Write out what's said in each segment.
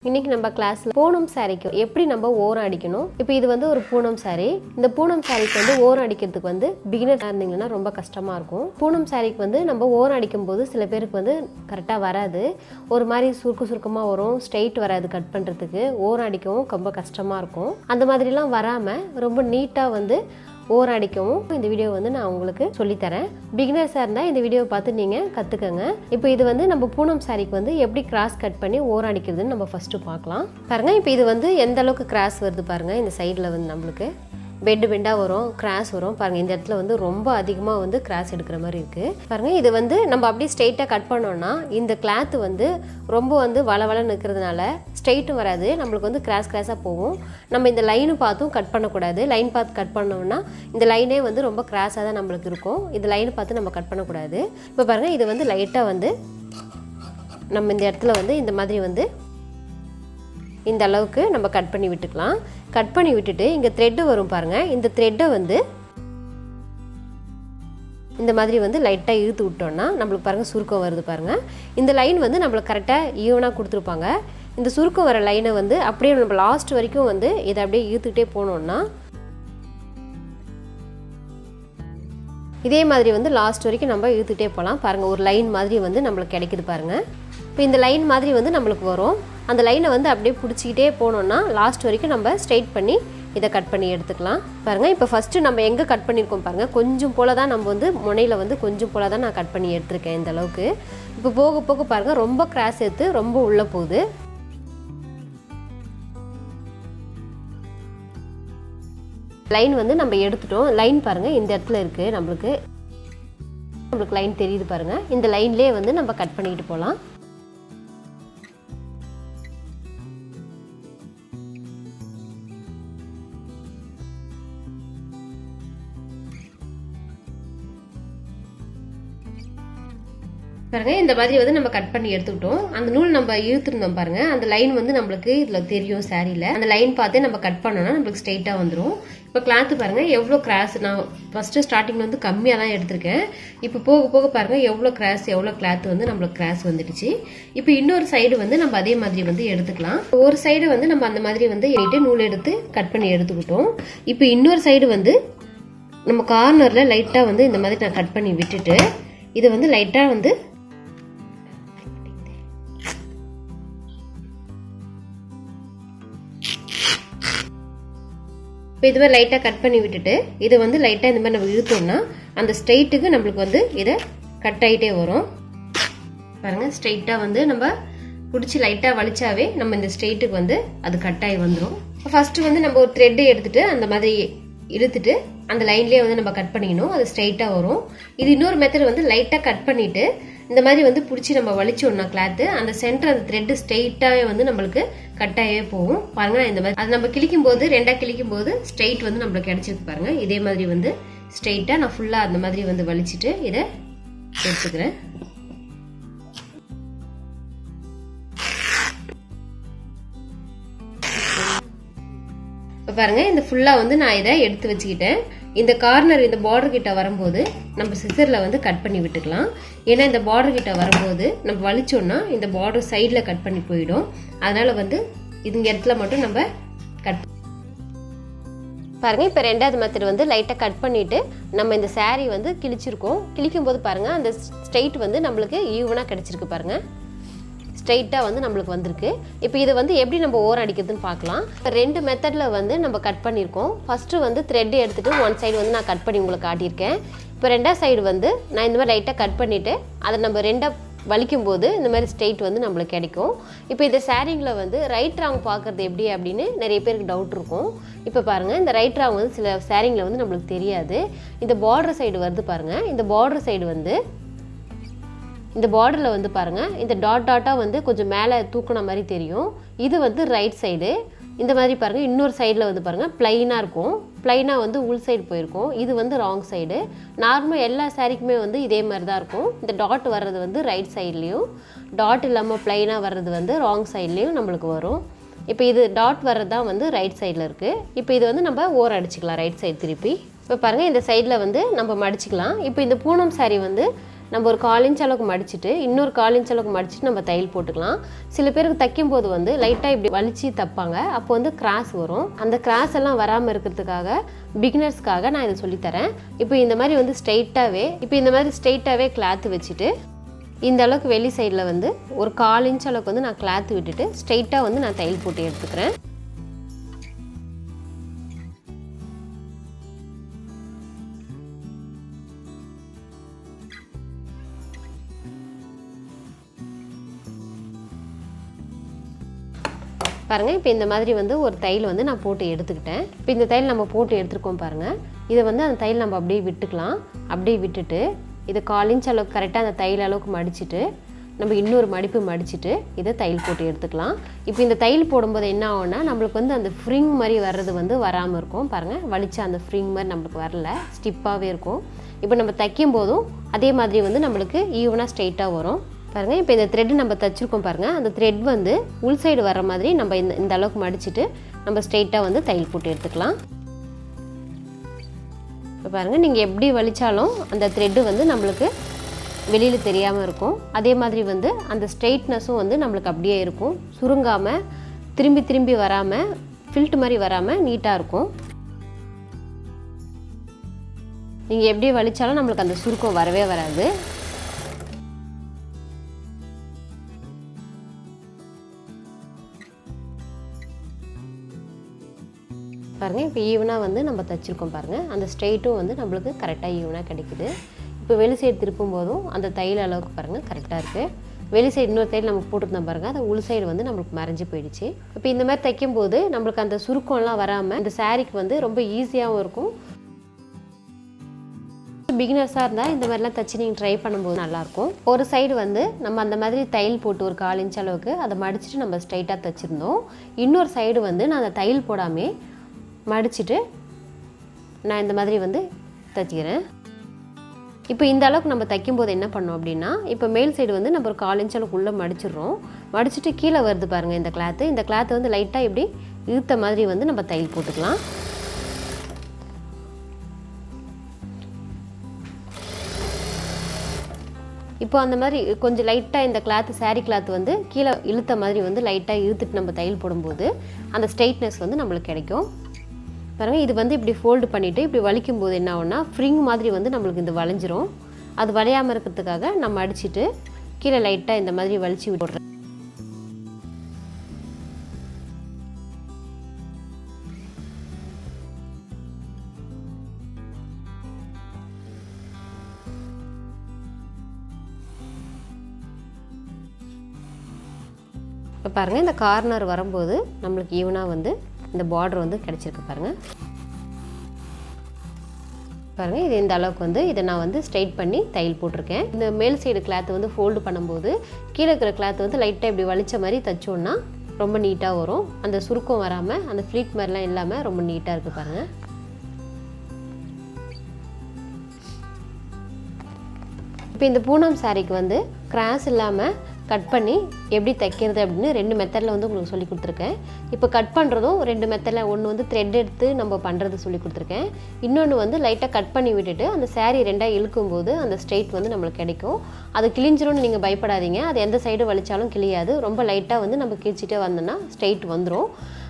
இன்னைக்கு நம்ம கிளாஸ்ல பூனம் சாரிக்கு எப்படி நம்ம ஓரம் அடிக்கணும். இப்போ இது வந்து ஒரு பூனம் சாரி. இந்த பூனம் சாரிக்கு வந்து ஓரம் அடிக்கிறதுக்கு வந்து பிகினர் இருந்தீங்கன்னா ரொம்ப கஷ்டமா இருக்கும். பூனம் சாரிக்கு வந்து நம்ம ஓரம் அடிக்கும் போது சில பேருக்கு வந்து கரெக்டா வராது, ஒரு மாதிரி சுருக்கமா வரும், ஸ்ட்ரெயிட் வராது, கட் பண்றதுக்கு ஓரம் அடிக்கவும் ரொம்ப கஷ்டமா இருக்கும். அந்த மாதிரிலாம் வராம ரொம்ப நீட்டா வந்து ஓரம் அடிக்கவும் இந்த வீடியோ வந்து நான் உங்களுக்கு சொல்லித்தரேன். பிகினர்ஸாக இருந்தால் இந்த வீடியோவை பார்த்து நீங்கள் கற்றுக்கங்க. இப்போ இது வந்து நம்ம பூனம் சாரிக்கு வந்து எப்படி கிராஸ் கட் பண்ணி ஓரம் அடிக்கிறதுன்னு நம்ம ஃபஸ்ட்டு பார்க்கலாம். பாருங்கள், இப்போ இது வந்து எந்த அளவுக்கு கிராஸ் வருது பாருங்கள். இந்த சைடில் வந்து நம்மளுக்கு பெண்டாக வரும், கிராஸ் வரும் பாருங்கள். இந்த இடத்துல வந்து ரொம்ப அதிகமாக வந்து கிராஸ் எடுக்கிற மாதிரி இருக்குது பாருங்கள். இது வந்து நம்ம அப்படியே ஸ்ட்ரெயிட்டாக கட் பண்ணோன்னா இந்த கிளாத்து வந்து ரொம்ப வந்து வளவளன்னு இருக்கிறதுனால ஸ்ட்ரெயிட்டும் வராது, நம்மளுக்கு வந்து கிராஸாக போகும். நம்ம இந்த லைனு பார்த்தும் கட் பண்ணக்கூடாது. லைன் பார்த்து கட் பண்ணோம்னா இந்த லைனே வந்து ரொம்ப கிராஸாக தான் நம்மளுக்கு இருக்கும். இந்த லைனை பார்த்து நம்ம கட் பண்ணக்கூடாது. இப்போ பாருங்கள், இது வந்து லைட்டாக வந்து நம்ம இந்த இடத்துல வந்து இந்த மாதிரி வந்து இந்த அளவுக்கு நம்ம கட் பண்ணி விட்டுக்கலாம். கட் பண்ணி விட்டுட்டு இங்கே த்ரெட்டு வரும் பாருங்கள். இந்த த்ரெட்டை வந்து இந்த மாதிரி வந்து லைட்டாக இழுத்து விட்டோம்னா நம்மளுக்கு பாருங்கள் சுருக்கம் வருது பாருங்கள். இந்த லைன் வந்து நம்மளுக்கு கரெக்டாக ஈவனாக கொடுத்துருப்பாங்க. இந்த சுருக்கம் வர லைனை வந்து அப்படியே நம்ம லாஸ்ட் வரைக்கும் வந்து இதை அப்படியே இழுத்துக்கிட்டே போனோம்னா இதே மாதிரி வந்து லாஸ்ட் வரைக்கும் நம்ம இழுத்துக்கிட்டே போகலாம் பாருங்கள். ஒரு லைன் மாதிரி வந்து நம்மளுக்கு கிடைக்குது பாருங்கள். இப்போ இந்த லைன் மாதிரி வந்து நம்மளுக்கு வரும். அந்த லைனை வந்து அப்படியே பிடிச்சிக்கிட்டே போனோம்னா லாஸ்ட் வரைக்கும் நம்ம ஸ்ட்ரெயிட் பண்ணி இதை கட் பண்ணி எடுத்துக்கலாம் பாருங்கள். இப்போ ஃபஸ்ட்டு நம்ம எங்கே கட் பண்ணியிருக்கோம் பாருங்கள், கொஞ்சம் போல் தான் நம்ம வந்து முனையில் வந்து கொஞ்சம் போல் தான் நான் கட் பண்ணி எடுத்திருக்கேன் இந்த அளவுக்கு. இப்போ போக போக பாருங்கள் ரொம்ப கிராஸ் எடுத்து ரொம்ப உள்ளே போகுது. லைன் வந்து நம்ம எடுத்துட்டோம். லைன் பாருங்கள் இந்த இடத்துல இருக்குது, நம்மளுக்கு லைன் தெரியுது பாருங்கள். இந்த லைன்லேயே வந்து நம்ம கட் பண்ணிக்கிட்டு போகலாம். பாருங்க, இந்த மாதிரி வந்து நம்ம கட் பண்ணி எடுத்துக்கிட்டோம். அந்த நூல் நம்ம இழுத்துருந்தோம் பாருங்க, அந்த லைன் வந்து நம்மளுக்கு இதில் தெரியும் சாரியில். அந்த லைன் பார்த்து நம்ம கட் பண்ணோம்னா நம்மளுக்கு ஸ்ட்ரெயிட்டாக வந்துடும். இப்போ கிளாத்து பாருங்க எவ்வளோ கிராஸ். நான் ஃபர்ஸ்ட்டு ஸ்டார்டிங்கில் வந்து கம்மியாக தான் எடுத்திருக்கேன். இப்போ போக போக பாருங்க எவ்வளோ கிராஸ், எவ்வளோ கிளாத்து வந்து நம்மளுக்கு கிராஸ் வந்துடுச்சு. இப்போ இன்னொரு சைடு வந்து நம்ம அதே மாதிரி வந்து எடுத்துக்கலாம். ஒரு சைடு வந்து நம்ம அந்த மாதிரி வந்து நூல் எடுத்து கட் பண்ணி எடுத்துக்கிட்டோம். இப்போ இன்னொரு சைடு வந்து நம்ம கார்னரில் லைட்டாக வந்து இந்த மாதிரி நான் கட் பண்ணி விட்டுட்டு இதை வந்து லைட்டாக வந்து இப்போ இது மாதிரி லைட்டாக கட் பண்ணி விட்டுட்டு இதை வந்து லைட்டாக இந்த மாதிரி நம்ம இழுத்தோம்னா அந்த ஸ்ட்ரெயிட்டுக்கு நம்மளுக்கு வந்து இதை கட் ஆகிட்டே வரும் பாருங்கள். ஸ்ட்ரெயிட்டாக வந்து நம்ம பிடிச்சி லைட்டாக வலிச்சாவே நம்ம இந்த ஸ்ட்ரெயிட்டுக்கு வந்து அது கட் ஆகி வந்துடும். ஃபஸ்ட்டு வந்து நம்ம ஒரு த்ரெட்டை எடுத்துகிட்டு அந்த மாதிரி இழுத்துட்டு அந்த லைன்லேயே வந்து நம்ம கட் பண்ணிக்கணும், அது ஸ்ட்ரெயிட்டாக வரும். இது இன்னொரு மெத்தட் வந்து லைட்டாக கட் பண்ணிவிட்டு இந்த மாதிரி வந்து பிடிச்சி நம்ம வலிச்சோம்னா கிளாத்து அந்த சென்டர் அந்த த்ரெட்டு ஸ்ட்ரெயிட்டாகவே வந்து நம்மளுக்கு கட்டாகவே போகும் பாருங்க. இந்த மாதிரி அது நம்ம கிழிக்கும் போது ரெண்டாக கிழிக்கும் போது ஸ்ட்ரெயிட் வந்து நம்மளுக்கு கிடைச்சிருக்கு பாருங்க. இதே மாதிரி வந்து ஸ்ட்ரெயிட்டாக நான் ஃபுல்லாக அந்த மாதிரி வந்து வலிச்சிட்டு இதை எடுத்துக்கிறேன். இப்போ பாருங்க, இந்த ஃபுல்லாக வந்து நான் இதை எடுத்து வச்சுக்கிட்டேன். இந்த கார்னர் இந்த பார்டர் கிட்ட வரும்போது நம்ம சிசரில் வந்து கட் பண்ணி விட்டுக்கலாம். ஏன்னா இந்த பார்டர் கிட்ட வரும்போது நம்ம வலிச்சோம்னா இந்த பார்டர் சைடில் கட் பண்ணி போயிடும். அதனால வந்து இந்த இடத்துல மட்டும் நம்ம கட் பாருங்க. இப்போ ரெண்டாவது மெத்தட் வந்து லைட்டாக கட் பண்ணிட்டு நம்ம இந்த சாரீ வந்து கிழிச்சிருக்கோம். கிழிக்கும் போது பாருங்க அந்த ஸ்ட்ரெயிட் வந்து நம்மளுக்கு ஈவனாக கிடைச்சிருக்கு பாருங்க, ஸ்ட்ரெயிட்டாக வந்து நம்மளுக்கு வந்திருக்கு. இப்போ இதை வந்து எப்படி நம்ம ஓரம் அடிக்கிறதுன்னு பார்க்கலாம். ரெண்டு மெத்தடில் வந்து நம்ம கட் பண்ணியிருக்கோம். ஃபஸ்ட்டு வந்து த்ரெட் எடுத்துகிட்டு ஒன் சைடு வந்து நான் கட் பண்ணி உங்களுக்கு காட்டியிருக்கேன். இப்போ ரெண்டாவது சைடு வந்து நான் இந்த மாதிரி லைட்டாக கட் பண்ணிவிட்டு அதை நம்ம ரெண்டாக வலிக்கும் போது இந்த மாதிரி ஸ்ட்ரெயிட் வந்து நம்மளுக்கு கிடைக்கும். இப்போ இந்த சாரீங்கில் வந்து ரைட் ராங் பார்க்குறது எப்படி அப்படின்னு நிறைய பேருக்கு டவுட் இருக்கும். இப்போ பாருங்கள், இந்த ரைட் ராங் வந்து சில சாரீங்கில் வந்து நம்மளுக்கு தெரியாது. இந்த பார்டர் சைடு வருது பாருங்கள். இந்த பார்டர் சைடு வந்து இந்த பார்டரில் வந்து பாருங்கள் இந்த டாட்டாக வந்து கொஞ்சம் மேலே தூக்குன மாதிரி தெரியும். இது வந்து ரைட் சைடு. இந்த மாதிரி பாருங்கள் இன்னொரு சைடில் வந்து பாருங்கள் ப்ளைனாக இருக்கும், ப்ளைனாக வந்து உள் சைடு போயிருக்கும். இது வந்து ராங் சைடு. நார்மலாக எல்லா சாரீக்குமே வந்து இதே மாதிரி தான் இருக்கும். இந்த டாட் வர்றது வந்து ரைட் சைட்லேயும், டாட் இல்லாமல் ப்ளைனாக வர்றது வந்து ராங் சைட்லேயும் நம்மளுக்கு வரும். இப்போ இது டாட் வர்றது தான் வந்து ரைட் சைடில் இருக்குது. இப்போ இது வந்து நம்ம ஓரம் அடிச்சுக்கலாம் ரைட் சைடு திருப்பி. இப்போ பாருங்கள் இந்த சைடில் வந்து நம்ம மடிச்சுக்கலாம். இப்போ இந்த பூனம் சாரீ வந்து நம்ம ஒரு 1/4 இன்ச் அளவுக்கு மடிச்சிட்டு இன்னொரு 1/4 இன்ச் அளவுக்கு மடிச்சிட்டு நம்ம தையல் போட்டுக்கலாம். சில பேருக்கு தைக்கும்போது வந்து லைட்டாக இப்படி வலிச்சு தைப்பாங்க, அப்போ வந்து கிராஸ் வரும். அந்த கிராஸ் எல்லாம் வராமல் இருக்கிறதுக்காக பிகினர்ஸ்க்காக நான் இதை சொல்லித்தரேன். இப்போ இந்த மாதிரி வந்து ஸ்ட்ரெயிட்டாகவே கிளாத் வச்சுட்டு இந்த அளவுக்கு வெளி சைடில் வந்து ஒரு 1/4 இன்ச் அளவுக்கு வந்து நான் கிளாத் விட்டுட்டு ஸ்ட்ரெயிட்டாக வந்து நான் தையல் போட்டு எடுத்துக்கிறேன். பாருங்கள், இப்போ இந்த மாதிரி வந்து ஒரு தையல் வந்து நான் போட்டு எடுத்துக்கிட்டேன். இப்போ இந்த தையல் நம்ம போட்டு எடுத்துருக்கோம் பாருங்கள். இதை வந்து அந்த தையல் நம்ம அப்படியே விட்டுக்கலாம். அப்படியே விட்டுட்டு இதை 1/4 இன்ச் அளவுக்கு கரெக்டாக அந்த தையல் அளவுக்கு மடிச்சுட்டு நம்ம இன்னொரு மடிப்பு மடிச்சுட்டு இதை தையல் போட்டு எடுத்துக்கலாம். இப்போ இந்த தையல் போடும்போது என்ன ஆகும்னா நம்மளுக்கு வந்து அந்த ஃப்ரிங் மாதிரி வர்றது வந்து வராமல் இருக்கும். பாருங்கள், வலிச்சா அந்த ஃப்ரிங் மாதிரி நம்மளுக்கு வரல, ஸ்டிப்பாகவே இருக்கும். இப்போ நம்ம தைக்கும் போதும் அதே மாதிரி வந்து நம்மளுக்கு ஈவனாக ஸ்ட்ரெயிட்டாக வரும். பாருங்கள், இப்போ இந்த த்ரெட் நம்ம தைச்சிருக்கோம் பாருங்கள், அந்த த்ரெட் வந்து உள் சைடு வர மாதிரி நம்ம இந்த அளவுக்கு மடிச்சுட்டு நம்ம ஸ்ட்ரெயிட்டாக வந்து தையல் போட்டு எடுத்துக்கலாம். இப்போ பாருங்கள், நீங்கள் எப்படி வலிச்சாலும் அந்த த்ரெட்டு வந்து நம்மளுக்கு வெளியில் தெரியாமல் இருக்கும். அதே மாதிரி வந்து அந்த ஸ்ட்ரெயிட்னஸும் வந்து நம்மளுக்கு அப்படியே இருக்கும், சுருங்காமல் திரும்பி திரும்பி வராமல் ஃபில்ட் மாதிரி வராமல் நீட்டாக இருக்கும். நீங்கள் எப்படி வலிச்சாலும் நம்மளுக்கு அந்த சுருக்கம் வரவே வராது. பாருங்கள், இப்போ ஈவனாக வந்து நம்ம தைச்சிருக்கோம் பாருங்கள், அந்த ஸ்ட்ரெயிட்டும் வந்து நம்மளுக்கு கரெக்டாக ஈவனாக கிடைக்குது. இப்போ வெளி சைடு திருப்பும் போதும் அந்த தையல் அளவுக்கு பாருங்கள் கரெக்டாக இருக்குது. வெளி சைடு இன்னொரு தையல் நமக்கு போட்டுருந்தோம் பாருங்கள், அந்த உள் சைடு வந்து நம்மளுக்கு மறைஞ்சி போயிடுச்சு. இப்போ இந்த மாதிரி தைக்கும்போது நம்மளுக்கு அந்த சுருக்கம்லாம் வராமல் இந்த சாரீக்கு வந்து ரொம்ப ஈஸியாகவும் இருக்கும். பிகினர்ஸாக இருந்தால் இந்த மாதிரிலாம் தைச்சி நீங்கள் ட்ரை பண்ணும்போது நல்லாயிருக்கும். ஒரு சைடு வந்து நம்ம அந்த மாதிரி தையல் போட்டு ஒரு 1/4 இன்ச் அளவுக்கு அதை மடிச்சுட்டு நம்ம ஸ்ட்ரைட்டாக தைச்சிருந்தோம். இன்னொரு சைடு வந்து நான் அந்த தையல் போடாமே மடிச்சுட்டு நான் இந்த மாதிரி வந்து தைச்சிக்கிறேன். இப்போ இந்த அளவுக்கு நம்ம தைக்கும்போது என்ன பண்ணோம் அப்படின்னா, இப்போ மேல் சைடு வந்து நம்ம ஒரு 1/4 இன்ச் அளவுக்கு உள்ளே மடிச்சிடுறோம். மடிச்சுட்டு கீழே வருது பாருங்கள் இந்த கிளாத்தை வந்து லைட்டாக இப்படி இழுத்த மாதிரி வந்து நம்ம தையல் போட்டுக்கலாம். இப்போ அந்த மாதிரி கொஞ்சம் லைட்டாக இந்த சாரீ கிளாத் வந்து கீழே இழுத்த மாதிரி வந்து லைட்டாக இழுத்துட்டு நம்ம தையல் போடும்போது அந்த ஸ்ட்ரெயிட்னஸ் வந்து நம்மளுக்கு கிடைக்கும். பாருங்கள், இது வந்து இப்படி ஃபோல்டு பண்ணிவிட்டு இப்படி வலிக்கும் போது என்ன ஆகும்னா ஃப்ரிங் மாதிரி வந்து நம்மளுக்கு இந்த வளைஞ்சிரும். அது வளையாமல் இருக்கிறதுக்காக நம்ம அடிச்சுட்டு கீழே லைட்டாக இந்த மாதிரி வலிச்சு விட்டுறேன். இப்போ பாருங்கள், இந்த கார்னர் வரும்போது நம்மளுக்கு ஈவனாக வந்து இந்த பார்டர் வந்து கிடச்சிருக்கு பாருங்கள். பாருங்கள், இது இந்த அளவுக்கு வந்து இதை நான் வந்து ஸ்ட்ரைட் பண்ணி தையல் போட்டிருக்கேன். இந்த மேல் சைடு கிளாத் வந்து ஃபோல்டு பண்ணும்போது கீழே இருக்கிற கிளாத் வந்து லைட்டாக இப்படி வலிச்ச மாதிரி தைச்சோன்னா ரொம்ப நீட்டாக வரும். அந்த சுருக்கம் வராமல் அந்த ஃப்ளீட் மாதிரிலாம் இல்லாமல் ரொம்ப நீட்டாக இருக்குது பாருங்கள். இப்போ இந்த பூனம் சாரீக்கு வந்து கிராஸ் இல்லாமல் கட் பண்ணி எப்படி தைக்கிறது அப்படின்னு 2 மெத்தடில் வந்து உங்களுக்கு சொல்லி கொடுத்துருக்கேன். இப்போ கட் பண்ணுறதும் 2 மெத்தடில், ஒன்று வந்து த்ரெட் எடுத்து நம்ம பண்ணுறது சொல்லி கொடுத்துருக்கேன். இன்னொன்று வந்து லைட்டாக கட் பண்ணி விட்டுட்டு அந்த சாரீ 2ஆக இழுக்கும்போது அந்த ஸ்ட்ரெயிட் வந்து நம்மளுக்கு கிடைக்கும். அது கிழிஞ்சிரும்னு நீங்கள் பயப்படாதீங்க, அது எந்த சைடு வலிச்சாலும் கிழியாது. ரொம்ப லைட்டாக வந்து நம்ம கிழிச்சிட்டே வந்தோம்னா ஸ்ட்ரெயிட் வந்துடும்.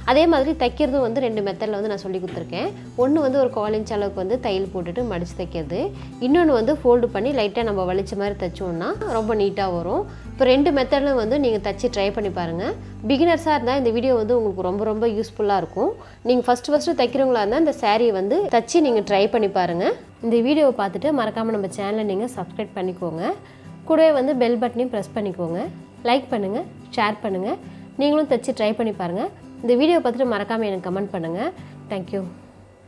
அதே மாதிரி தைக்கிறதும் வந்து 2 மெத்தடில் வந்து நான் சொல்லி கொடுத்துருக்கேன். ஒன்று வந்து ஒரு 1/4 இன்ச் அளவுக்கு வந்து தையல் போட்டுட்டு மடித்து தைக்கிறது, இன்னொன்று வந்து ஃபோல்டு பண்ணி லைட்டாக நம்ம வலிச்ச மாதிரி தைச்சோன்னா ரொம்ப நீட்டாக வரும். இப்போ 2 மெத்தடில் வந்து நீங்கள் தைச்சி ட்ரை பண்ணி பாருங்கள். பிகினர்ஸாக இருந்தால் இந்த வீடியோ வந்து உங்களுக்கு ரொம்ப ரொம்ப யூஸ்ஃபுல்லாக இருக்கும். நீங்கள் ஃபஸ்ட்டு தைக்கிறவங்களா இருந்தால் இந்த சாரியை வந்து தைச்சி நீங்கள் ட்ரை பண்ணி பாருங்கள். இந்த வீடியோவை பார்த்துட்டு மறக்காமல் நம்ம சேனலை நீங்கள் சப்ஸ்கிரைப் பண்ணிக்கோங்க. கூடவே வந்து பெல் பட்டனையும் ப்ரெஸ் பண்ணிக்கோங்க. லைக் பண்ணுங்கள், ஷேர் பண்ணுங்கள். நீங்களும் தைச்சி ட்ரை பண்ணி பாருங்கள். இந்த வீடியோ பார்த்துட்டு மறக்காமல் எனக்கு கமெண்ட் பண்ணுங்கள். தேங்க்யூ.